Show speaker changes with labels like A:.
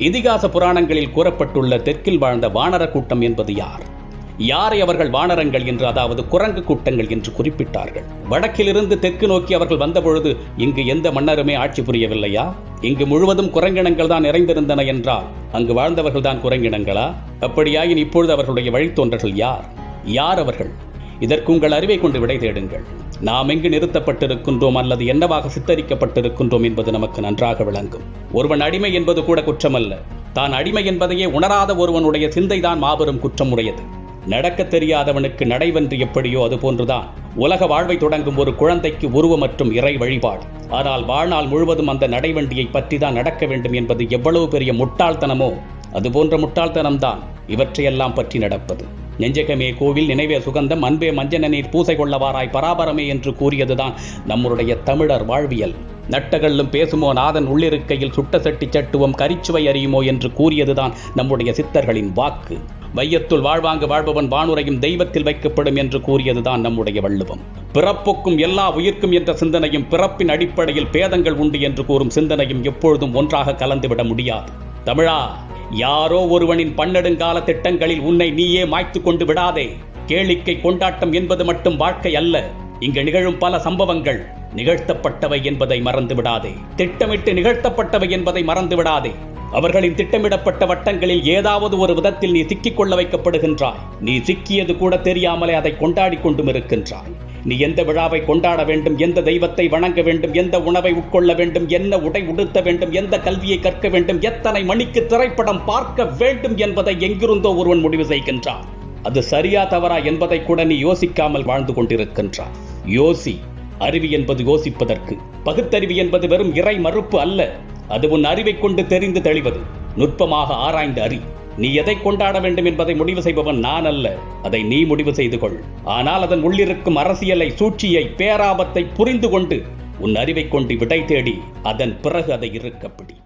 A: இதிகாச புராணங்களில் கூறப்பட்டுள்ள தெற்கில் வாழ்ந்த வானர கூட்டம் என்பது யார்? யாரை அவர்கள் வானரங்கள் என்று, அதாவது குரங்கு கூட்டங்கள் என்று குறிப்பிட்டார்கள்? வடக்கிலிருந்து தெற்கு நோக்கி அவர்கள் வந்தபொழுது இங்கு எந்த மன்னருமே ஆட்சி புரியவில்லையா? இங்கு முழுவதும் குரங்கினங்கள் தான் நிறைந்திருந்தன என்றால் அங்கு வாழ்ந்தவர்கள் தான் குரங்கினங்களா? அப்படியாயின் இப்பொழுது அவர்களுடைய வழித்தோன்றர்கள் யார்? யார் அவர்கள்? இதற்கு உங்கள் அறிவை கொண்டு விடை தேடுங்கள். நாம் எங்கு நிறுத்தப்பட்டிருக்கின்றோம் அல்லது என்னவாக சித்தரிக்கப்பட்டிருக்கின்றோம் என்பது நமக்கு நன்றாக விளங்கும். ஒருவன் அடிமை என்பது கூட குற்றமல்ல. தான் அடிமை என்பதையே உணராத ஒருவனுடைய சிந்தைதான் மாபெரும் குற்றமுடையது. நடக்க தெரியாதவனுக்கு நடைவென்று எப்படியோ அதுபோன்றுதான் உலக வாழ்வை தொடங்கும் ஒரு குழந்தைக்கு உருவம் மற்றும் இறை வழிபாடு. ஆனால் வாழ்நாள் முழுவதும் அந்த நடைவண்டியை பற்றி தான் நடக்க வேண்டும் என்பது எவ்வளவு பெரிய முட்டாள்தனமோ அதுபோன்ற முட்டாள்தனம்தான் இவற்றையெல்லாம் பற்றி நடப்பது. நெஞ்சகமே கோவில், நினைவே சுகந்தம், அன்பே மஞ்சன நீர் பூசை கொள்ளவாராய் பராபரமே என்று கூறியதுதான் நம்முடைய தமிழர் வாழ்வியல். நட்டகல்லும் பேசுமோ நாதன் உள்ளிருக்கையில் சுட்ட சட்டி சட்டுவம் கரிச்சுவை அறியுமோ என்று கூறியதுதான் நம்முடைய சித்தர்களின் வாக்கு. வையத்துள் வாழ்வாங்கு வாழ்பவன் வானுரையும் தெய்வத்தில் வைக்கப்படும் என்று கூறியதுதான் நம்முடைய வள்ளுவம். பிறப்புக்கும் எல்லா உயிர்க்கும் என்ற சிந்தனையும் பிறப்பின் அடிப்படையில் பேதங்கள் உண்டு என்று கூறும் சிந்தனையும் எப்பொழுதும் ஒன்றாக கலந்துவிட முடியாது. தமிழா, யாரோ ஒருவனின் பன்னெடுங்கால திட்டங்களில் உன்னை நீயே மாய்த்து கொண்டு விடாதே. கேளிக்கை கொண்டாட்டம் என்பது மட்டும் வாழ்க்கை அல்ல. இங்கு நிகழும் பல சம்பவங்கள் நிகழ்த்தப்பட்டவை என்பதை மறந்து விடாதே. திட்டமிட்டு நிகழ்த்தப்பட்டவை என்பதை மறந்து விடாதே. அவர்களின் திட்டமிடப்பட்ட வட்டங்களில் ஏதாவது ஒரு விதத்தில் நீ சிக்கிக் கொள்ள வைக்கப்படுகின்றாய். நீ சிக்கியது கூட தெரியாமலே அதை கொண்டாடி கொண்டும் இருக்கின்றாய். நீ எந்த விழாவை கொண்டாட வேண்டும், எந்த தெய்வத்தை வணங்க வேண்டும், எந்த உணவை உட்கொள்ள வேண்டும், என்ன உடை உடுத்த வேண்டும், எந்த கல்வியை கற்க வேண்டும், எத்தனை மணிக்கு திரைப்படம் பார்க்க வேண்டும் என்பதை எங்கிருந்தோ ஒருவன் முடிவு செய்கின்றான். அது சரியா தவறா என்பதை கூட நீ யோசிக்காமல் வாழ்ந்து கொண்டிருக்கின்றாய். யோசி. அறிவு என்பது யோசிப்பதற்கு. பகுத்தறிவு என்பது வெறும் இறை மறுப்பு அல்ல. அது உன் அறிவை கொண்டு தெரிந்து தெளிவது. நுட்பமாக ஆராய்ந்து அறி. நீ எதை கொண்டாட வேண்டும் என்பதை முடிவு செய்பவன் நான் அல்ல. அதை நீ முடிவு செய்து கொள். ஆனால் அதன் உள்ளிருக்கும் அரசியலை, சூழ்ச்சியை, பேராபத்தை புரிந்து கொண்டு உன் அறிவை கொண்டு விடை தேடி அதன் பிறகு அதை இருக்கப்படி.